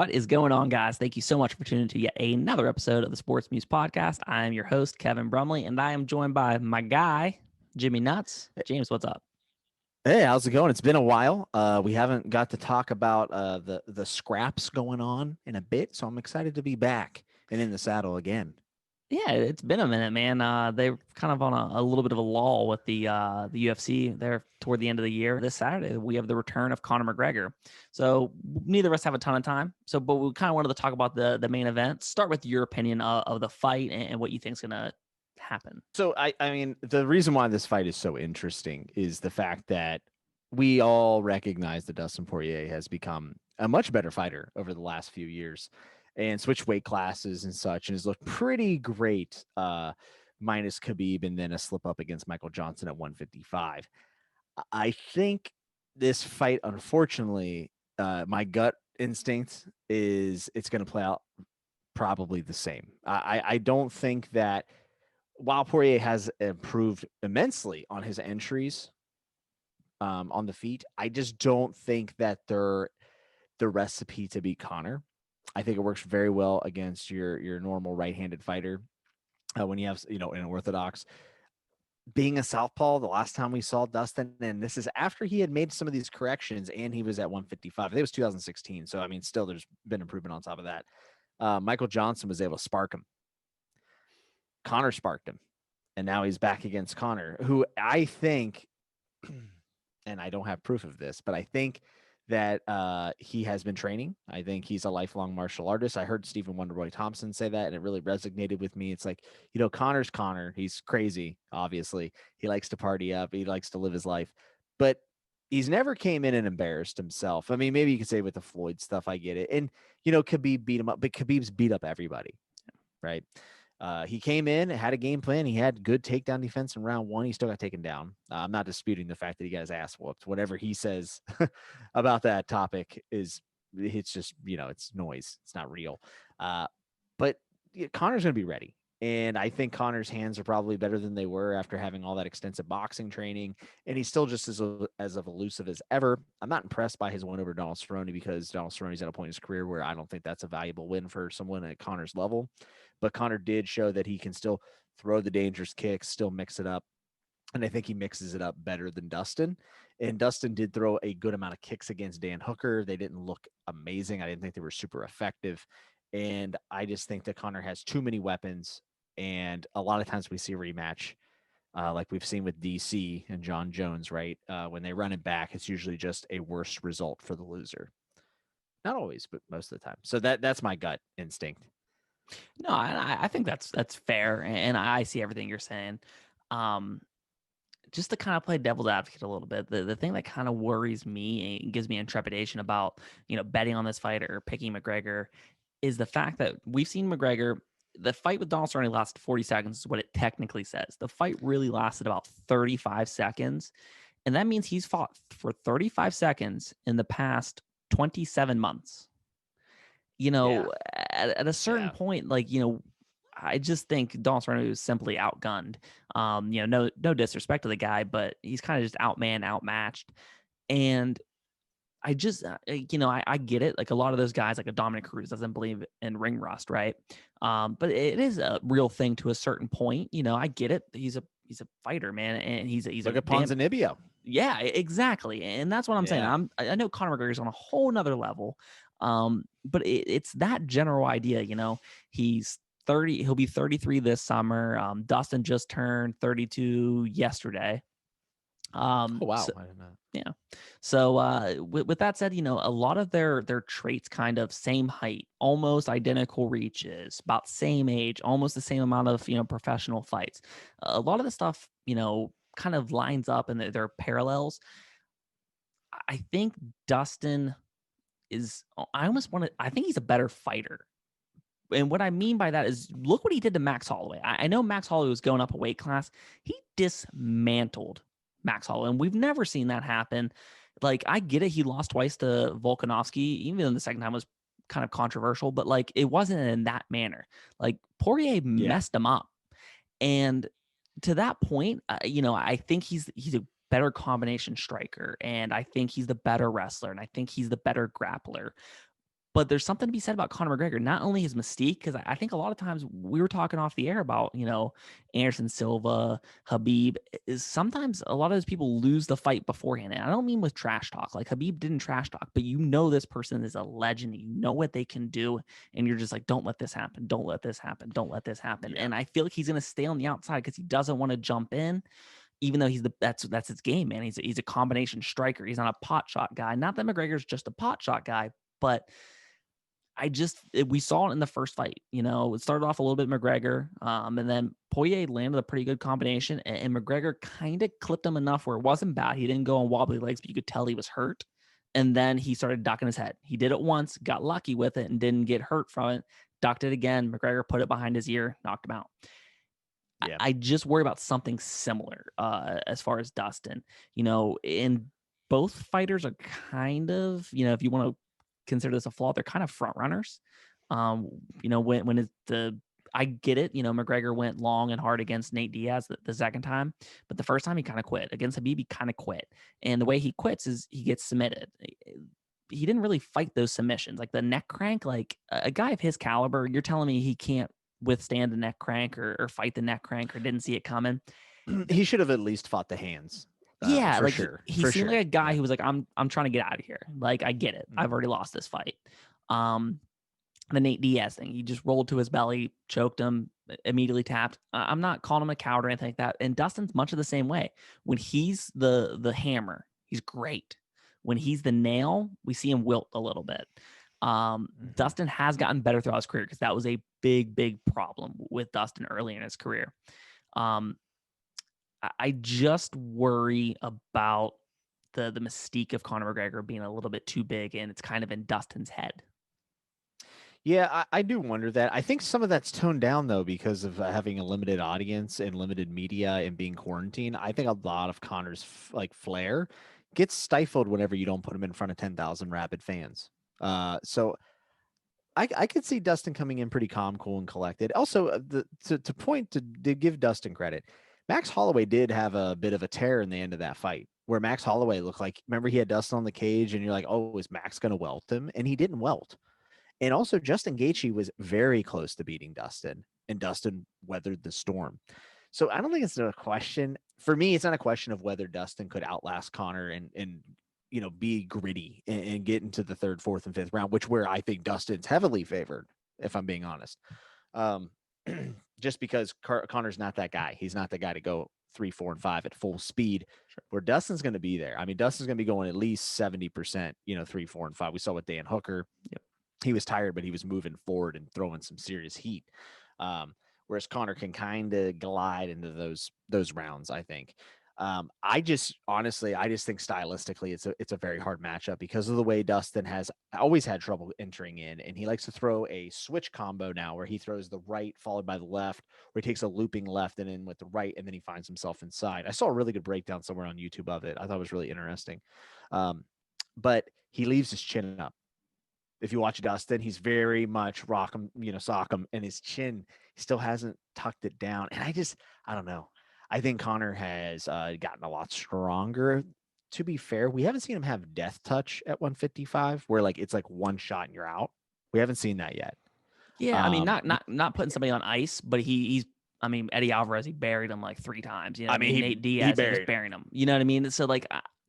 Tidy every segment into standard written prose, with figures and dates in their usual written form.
What is going on, guys? Thank you so much for tuning in to yet another episode of the Sports Muse Podcast. I am your host, Kevin Brumley, and I am joined by my guy, Jimmy Nuts. James, what's up? Hey, how's it going? It's been a while. We haven't got to talk about the scraps going on in a bit, so I'm excited to be back and in the saddle again. Yeah, it's been a minute, man. They're kind of on a little bit of a lull with the UFC there toward the end of the year. This Saturday, we have the return of Conor McGregor. So neither of us have a ton of time. But we kind of wanted to talk about the main event. Start with your opinion of the fight and what you think is going to happen. So I mean, the reason why this fight is so interesting is the fact that we all recognize that Dustin Poirier has become a much better fighter over the last few years and switched weight classes and such, and has looked pretty great, minus Khabib and then a slip up against Michael Johnson at 155. I think this fight, unfortunately, my gut instinct is it's going to play out probably the same. I don't think that while Poirier has improved immensely on his entries on the feet, I just don't think that they're the recipe to beat Conor. I think it works very well against your normal right-handed fighter when you have an orthodox. Being a southpaw, the last time we saw Dustin, and this is after he had made some of these corrections, and he was at 155. I think it was 2016. So I mean, still, there's been improvement on top of that. Michael Johnson was able to spark him. Conor sparked him, and now he's back against Conor, who I think, and I don't have proof of this, but I think that he has been training. I think he's a lifelong martial artist. I heard Stephen Wonderboy Thompson say that, and it really resonated with me. It's like, Conor's Conor. He's crazy, obviously. He likes to party up. He likes to live his life. But he's never came in and embarrassed himself. I mean, maybe you could say with the Floyd stuff, I get it. And, Khabib beat him up, but Khabib's beat up everybody, right? He came in, had a game plan. He had good takedown defense in round one. He still got taken down. I'm not disputing the fact that he got his ass whooped. Whatever he says about that topic it's just, it's noise. It's not real. But Conor's going to be ready. And I think Conor's hands are probably better than they were after having all that extensive boxing training. And he's still just as elusive as ever. I'm not impressed by his win over Donald Cerrone because Donald Cerrone's at a point in his career where I don't think that's a valuable win for someone at Conor's level. But Conor did show that he can still throw the dangerous kicks, still mix it up. And I think he mixes it up better than Dustin. And Dustin did throw a good amount of kicks against Dan Hooker. They didn't look amazing. I didn't think they were super effective. And I just think that Conor has too many weapons. And a lot of times we see a rematch, like we've seen with DC and John Jones, right? When they run it back, it's usually just a worse result for the loser. Not always, but most of the time. So that's my gut instinct. No, I think that's fair, and I see everything you're saying. Just to kind of play devil's advocate a little bit, the thing that kind of worries me and gives me trepidation about betting on this fight or picking McGregor is the fact that we've seen McGregor. The fight with Donald Cerrone lasted 40 seconds, is what it technically says. The fight really lasted about 35 seconds, and that means he's fought for 35 seconds in the past 27 months. At a certain point, I just think Donald Cerrone was simply outgunned. No disrespect to the guy, but he's kind of just outmatched. And I just, I get it. Like a lot of those guys, like a Dominic Cruz doesn't believe in ring rust, right? But it is a real thing to a certain point. I get it. He's a fighter, man, and he's like a Ponzinibbio. Yeah, exactly. And that's what I'm saying. I know Conor McGregor's on a whole nother level. But it's that general idea, he's 30, he'll be 33 this summer. Dustin just turned 32 yesterday. Oh, wow. So, I didn't know. yeah. So with that said, a lot of their traits kind of same height, almost identical reaches, about same age, almost the same amount of, professional fights. A lot of the stuff, kind of lines up and they're parallels. I think Dustin I think he's a better fighter. And what I mean by that is look what he did to Max Holloway. I know Max Holloway was going up a weight class. He dismantled Max Holloway, and we've never seen that happen. Like, I get it. He lost twice to Volkanovski, even though the second time was kind of controversial, but like it wasn't in that manner. Like Poirier messed him up. And to that point, I think he's a better combination striker, and I think he's the better wrestler, and I think he's the better grappler. But there's something to be said about Conor McGregor, not only his mystique, because I think a lot of times we were talking off the air about, Anderson Silva, Habib, is sometimes a lot of those people lose the fight beforehand. And I don't mean with trash talk. Like Habib didn't trash talk, but this person is a legend. You know what they can do. And you're just like, don't let this happen. Don't let this happen. Don't let this happen. Yeah. And I feel like he's going to stay on the outside because he doesn't want to jump in, even though that's his game, man. He's a combination striker. He's not a pot shot guy. Not that McGregor's just a pot shot guy, but we saw it in the first fight. It started off a little bit McGregor, and then Poirier landed a pretty good combination, and McGregor kind of clipped him enough where it wasn't bad. He didn't go on wobbly legs, but you could tell he was hurt. And then he started ducking his head. He did it once, got lucky with it, and didn't get hurt from it. Ducked it again. McGregor put it behind his ear, knocked him out. Yeah. I just worry about something similar as far as Dustin. And both fighters are kind of, if you want to consider this a flaw, they're kind of front runners. When it's I get it. McGregor went long and hard against Nate Diaz the second time, but the first time he kind of quit. Against Habib, he kind of quit. And the way he quits is he gets submitted. He didn't really fight those submissions. Like the neck crank, like a guy of his caliber, you're telling me he can't withstand the neck crank or fight the neck crank or didn't see it coming. He should have at least fought the hands. Yeah, for like sure. he For seemed sure. like a guy Yeah. who was like, I'm trying to get out of here. Like, I get it. I've already lost this fight. The Nate Diaz thing, he just rolled to his belly, choked him, immediately tapped. I'm not calling him a coward or anything like that. And Dustin's much of the same way. When he's the hammer, he's great. When he's the nail, we see him wilt a little bit. Dustin has gotten better throughout his career because that was a big problem with Dustin early in his career. I just worry about the mystique of Conor McGregor being a little bit too big, and it's kind of in Dustin's head. Yeah, I do wonder that. I think some of that's toned down though because of having a limited audience and limited media and being quarantined. I think a lot of Connor's flair gets stifled whenever you don't put him in front of 10,000 rabid fans. So I could see Dustin coming in pretty calm, cool, and collected. Also, to give Dustin credit, Max Holloway did have a bit of a tear in the end of that fight where Max Holloway looked like, remember he had Dustin on the cage and you're like, oh, is Max going to welt him? And he didn't welt. And also Justin Gaethje was very close to beating Dustin, and Dustin weathered the storm. So I don't think it's a question. For me, it's not a question of whether Dustin could outlast Conor and be gritty and get into the third, fourth, and fifth round, where I think Dustin's heavily favored, if I'm being honest. Just because Conor's not that guy. He's not the guy to go 3, 4, and 5 at full speed. Sure. Where Dustin's going to be there. I mean, Dustin's going to be going at least 70%, 3, 4, and 5. We saw with Dan Hooker. Yep. He was tired, but he was moving forward and throwing some serious heat. Whereas Conor can kind of glide into those rounds, I think. I just think stylistically it's a very hard matchup because of the way Dustin has always had trouble entering in, and he likes to throw a switch combo now where he throws the right followed by the left, where he takes a looping left and in with the right, and then he finds himself inside. I saw a really good breakdown somewhere on YouTube of it. I thought it was really interesting. But he leaves his chin up. If you watch Dustin, he's very much rock him, sock him, and his chin still hasn't tucked it down. And I don't know. I think Conor has gotten a lot stronger. To be fair, we haven't seen him have death touch at 155, where it's like one shot and you're out. We haven't seen that yet. Yeah, I mean, not putting somebody on ice, but he's. I mean, Eddie Alvarez, he buried him like 3 times. Nate Diaz, he was burying him. You know what I mean? So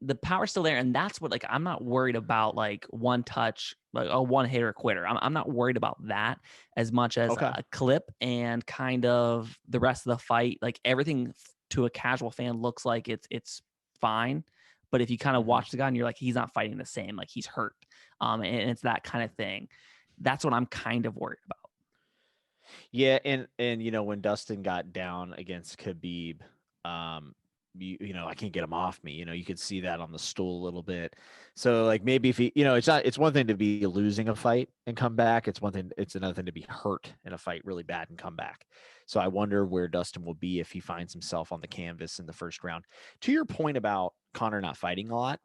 the power's still there, and that's what I'm not worried about one touch, like a one hitter quitter. I'm not worried about that as much as a clip and kind of the rest of the fight. Everything to a casual fan looks like it's fine, but if you kind of watch the guy and you're like, he's not fighting the same, like he's hurt, and it's that kind of thing. That's what I'm kind of worried about. Yeah, and when Dustin got down against Khabib, I can't get him off me. You could see that on the stool a little bit. So maybe if he, it's one thing to be losing a fight and come back. It's another thing to be hurt in a fight really bad and come back. So I wonder where Dustin will be if he finds himself on the canvas in the first round. To your point about Conor not fighting a lot,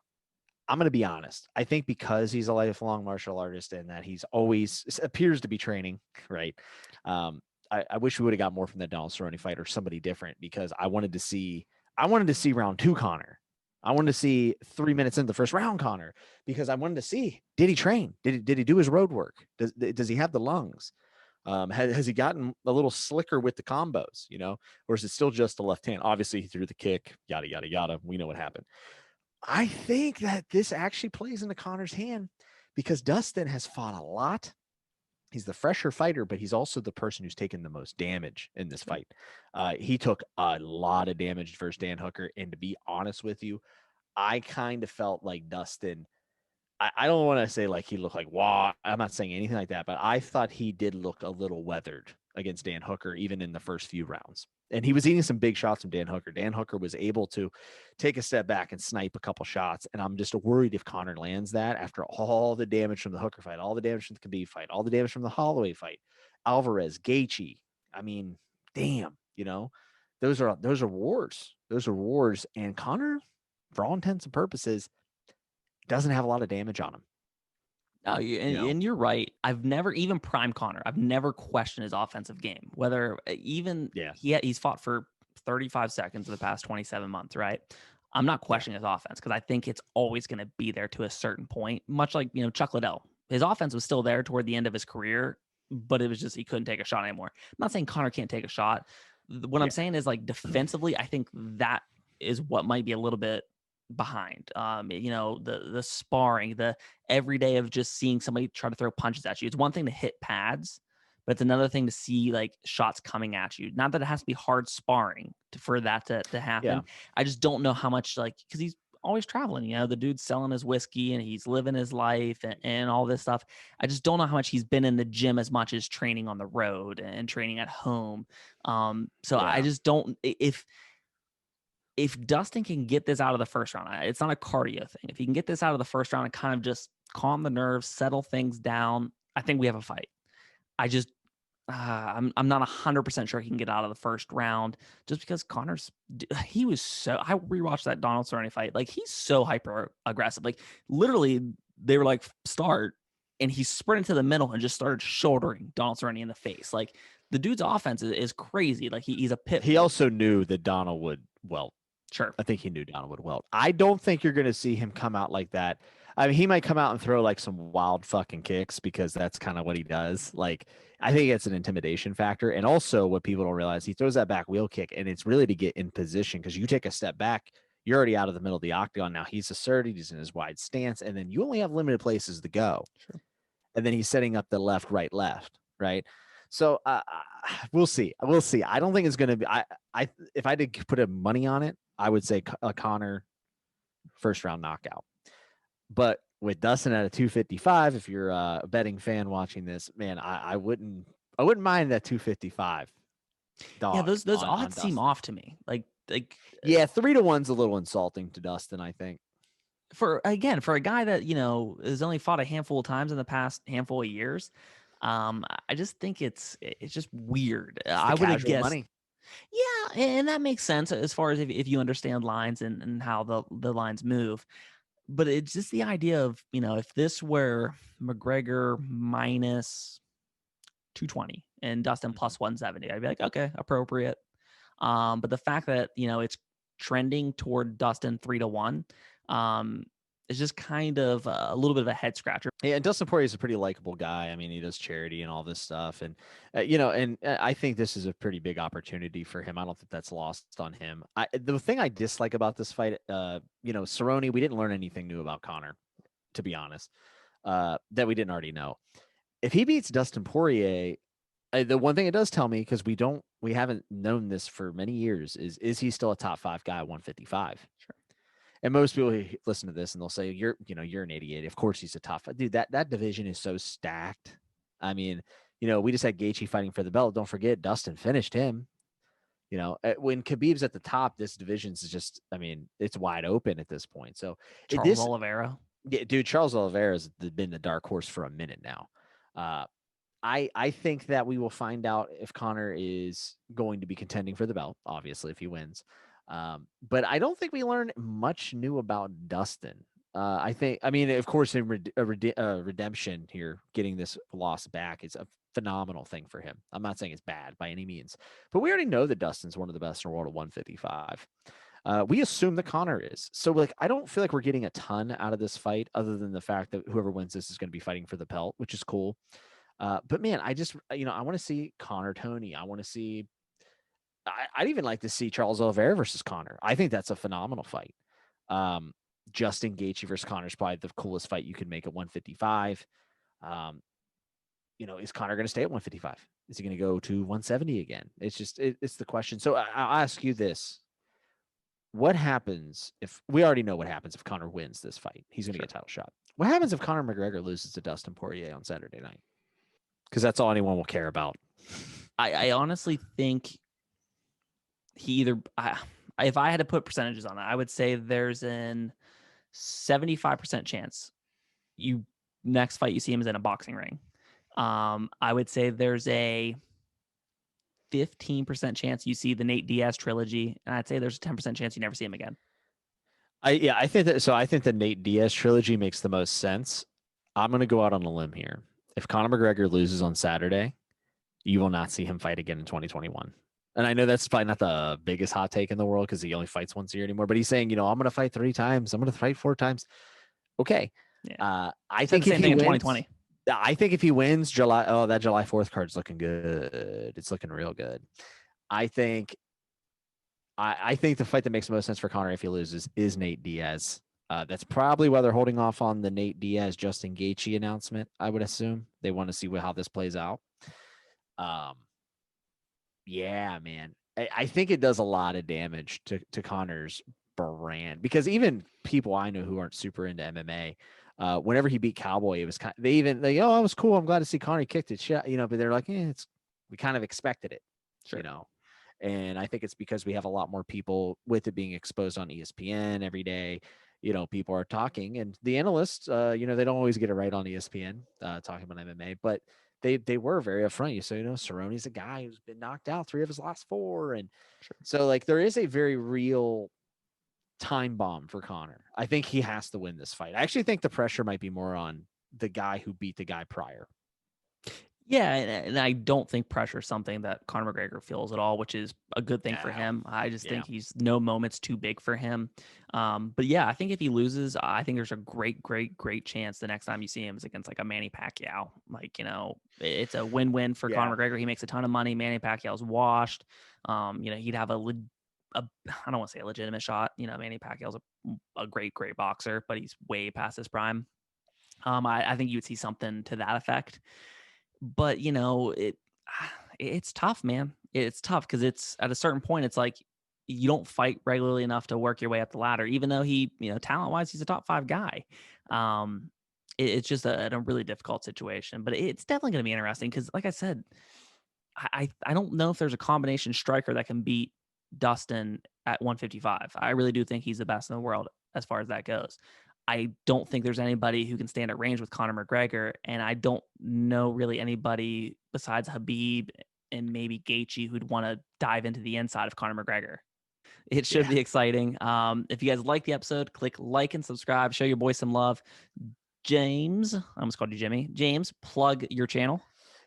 I'm going to be honest. I think because he's a lifelong martial artist and that he's always appears to be training, right? I wish we would have got more from the Donald Cerrone fight or somebody different because I wanted to see round 2 Conor. I wanted to see 3 minutes into the first round, Conor, because I wanted to see, did he train? Did he do his road work? Does he have the lungs? Has he gotten a little slicker with the combos, or is it still just the left hand? Obviously, he threw the kick, yada, yada, yada. We know what happened. I think that this actually plays into Conor's hand because Dustin has fought a lot. He's the fresher fighter, but he's also the person who's taken the most damage in this fight. He took a lot of damage versus Dan Hooker. And to be honest with you, I kind of felt like Dustin, I don't want to say like he looked like, wow, I'm not saying anything like that, but I thought he did look a little weathered against Dan Hooker, even in the first few rounds. And he was eating some big shots from Dan Hooker. Dan Hooker was able to take a step back and snipe a couple shots. And I'm just worried if Conor lands that after all the damage from the Hooker fight, all the damage from the Khabib fight, all the damage from the Holloway fight, Alvarez, Gaethje. I mean, damn, those are wars. Those are wars. And Conor, for all intents and purposes, doesn't have a lot of damage on him. No, and you're right. I've never, even prime Connor, I've never questioned his offensive game. Whether even he's fought for 35 seconds in the past 27 months, right? I'm not questioning his offense because I think it's always going to be there to a certain point. Much like Chuck Liddell, his offense was still there toward the end of his career, but it was just he couldn't take a shot anymore. I'm not saying Connor can't take a shot. What I'm saying is, like, defensively, I think that is what might be a little bit behind. The sparring, the every day of just seeing somebody try to throw punches at you. It's one thing to hit pads, but it's another thing to see like shots coming at you. Not that it has to be hard sparring for that to happen. Yeah. I just don't know how much, like, because he's always traveling. The dude's selling his whiskey and he's living his life and all this stuff. I just don't know how much he's been in the gym as much as training on the road and training at home. I just don't. If Dustin can get this out of the first round, it's not a cardio thing. If he can get this out of the first round and kind of just calm the nerves, settle things down, I think we have a fight. I just, I'm not 100% sure he can get out of the first round just because I rewatched that Donald Cerrone fight. Like, he's so hyper aggressive. Like, literally, they were like, start, and he sprinted to the middle and just started shouldering Donald Cerrone in the face. Like, the dude's offense is crazy. Like, he's a pit bull. He also knew that Donald would welt. Sure. I think he knew Donald would welt. I don't think you're going to see him come out like that. I mean, he might come out and throw like some wild fucking kicks because that's kind of what he does. Like, I think it's an intimidation factor. And also, what people don't realize, he throws that back wheel kick, and it's really to get in position because you take a step back, you're already out of the middle of the octagon. Now he's asserted, he's in his wide stance, and then you only have limited places to go. Sure. And then he's setting up the left, right? So we'll see. We'll see. I don't think it's going to be. If I had to put a money on it, I would say a Conor first round knockout. But with Dustin at a 255, if you're a betting fan watching this, man, I wouldn't mind that 255. Yeah, those odds seem off to me. Like yeah, 3-1's a little insulting to Dustin, I think. For a guy that has only fought a handful of times in the past handful of years, I just think it's just weird. I would have guessed money. Yeah, and that makes sense as far as if you understand lines and how the lines move. But it's just the idea of, if this were McGregor minus 220 and Dustin plus 170, I'd be like, okay, appropriate. But the fact that, it's trending toward Dustin 3-1, it's just kind of a little bit of a head scratcher. Yeah, and Dustin Poirier is a pretty likable guy. I mean, he does charity and all this stuff, and and I think this is a pretty big opportunity for him. I don't think that's lost on him. The thing I dislike about this fight, Cerrone, we didn't learn anything new about Conor, to be honest, that we didn't already know. If he beats Dustin Poirier, the one thing it does tell me, because we haven't known this for many years, is he still a top 5 guy at 155? Sure. And most people listen to this and they'll say, you're an idiot. Of course he's a tough dude. That division is so stacked. I mean, we just had Gaethje fighting for the belt. Don't forget, Dustin finished him. When Khabib's at the top, this division's just, I mean, it's wide open at this point. So Charles Oliveira. Yeah, dude, Charles Oliveira has been the dark horse for a minute now. I think that we will find out if Conor is going to be contending for the belt, obviously, if he wins. But I don't think we learned much new about Dustin. Of course, in redemption here, getting this loss back is a phenomenal thing for him. I'm not saying it's bad by any means, but we already know that Dustin's one of the best in the world at 155. We assume that Conor is. So like, I don't feel like we're getting a ton out of this fight, other than the fact that whoever wins this is going to be fighting for the belt, which is cool. But man, I just, I want to see Conor Tony. I want to see. I'd even like to see Charles Oliveira versus Conor. I think that's a phenomenal fight. Um, Justin Gaethje versus Conor is probably the coolest fight you could make at 155. Um, is Conor going to stay at 155? Is he going to go to 170 again? It's just, it's the question. So I'll ask you this. What happens if we already know what happens if Conor wins this fight? He's going to get a title shot. What happens if Conor McGregor loses to Dustin Poirier on Saturday night? Because that's all anyone will care about. I honestly think he either, if I had to put percentages on it, I would say there's an 75% chance next fight you see him is in a boxing ring. I would say there's a 15% chance you see the Nate Diaz trilogy, and I'd say there's a 10% chance you never see him again. I think that. So I think the Nate Diaz trilogy makes the most sense. I'm going to go out on a limb here. If Conor McGregor loses on Saturday, you will not see him fight again in 2021. And I know that's probably not the biggest hot take in the world because he only fights once a year anymore. But he's saying, I'm going to fight 3 times. I'm going to fight 4 times. Okay. Yeah. I think if he wins, 2020. I think if he wins that July 4th card's looking good. It's looking real good. I think the fight that makes the most sense for Conor if he loses is Nate Diaz. That's probably why they're holding off on the Nate Diaz Justin Gaethje announcement. I would assume they want to see how this plays out. Yeah, man. I think it does a lot of damage to Conor's brand, because even people I know who aren't super into MMA, whenever he beat Cowboy, it was kind of, oh, it was cool. I'm glad to see Conor kicked it shot, but they're like, we kind of expected it, Sure. And I think it's because we have a lot more people with it being exposed on ESPN every day. People are talking, and the analysts, they don't always get it right on ESPN, talking about MMA, but they were very upfront. You say, Cerrone's a guy who's been knocked out 3 of his last 4. And so like, there is a very real time bomb for Conor. I think he has to win this fight. I actually think the pressure might be more on the guy who beat the guy prior. Yeah, and I don't think pressure is something that Conor McGregor feels at all, which is a good thing for him. I just think he's no moment's too big for him. But yeah, I think if he loses, I think there's a great, great, great chance the next time you see him is against like a Manny Pacquiao. Like, it's a win-win for Conor McGregor. He makes a ton of money. Manny Pacquiao's washed. He'd have I don't want to say a legitimate shot. Manny Pacquiao's a great, great boxer, but he's way past his prime. I think you would see something to that effect. But it's tough, man. It's tough because it's at a certain point, it's like you don't fight regularly enough to work your way up the ladder, even though he, talent wise, he's a top 5 guy. It's just a really difficult situation, but it's definitely going to be interesting because, like I said, I don't know if there's a combination striker that can beat Dustin at 155. I really do think he's the best in the world as far as that goes. I don't think there's anybody who can stand at range with Conor McGregor, and I don't know really anybody besides Khabib and maybe Gaethje who'd want to dive into the inside of Conor McGregor. It should be exciting. If you guys like the episode, click like and subscribe. Show your boy some love. James, I almost called you Jimmy. James, plug your channel.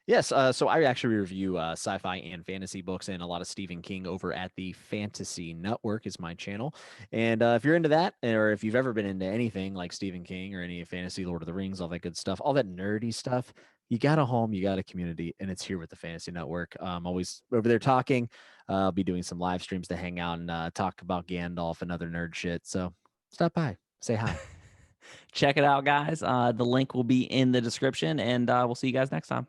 Yes, so I actually review sci-fi and fantasy books and a lot of Stephen King over at the Fantasy Network is my channel. And if you're into that, or if you've ever been into anything like Stephen King or any fantasy, Lord of the Rings, all that good stuff, all that nerdy stuff, you got a home, you got a community, and it's here with the Fantasy Network. I'm always over there talking. I'll be doing some live streams to hang out and talk about Gandalf and other nerd shit. So stop by, say hi. Check it out, guys. The link will be in the description, and we'll see you guys next time.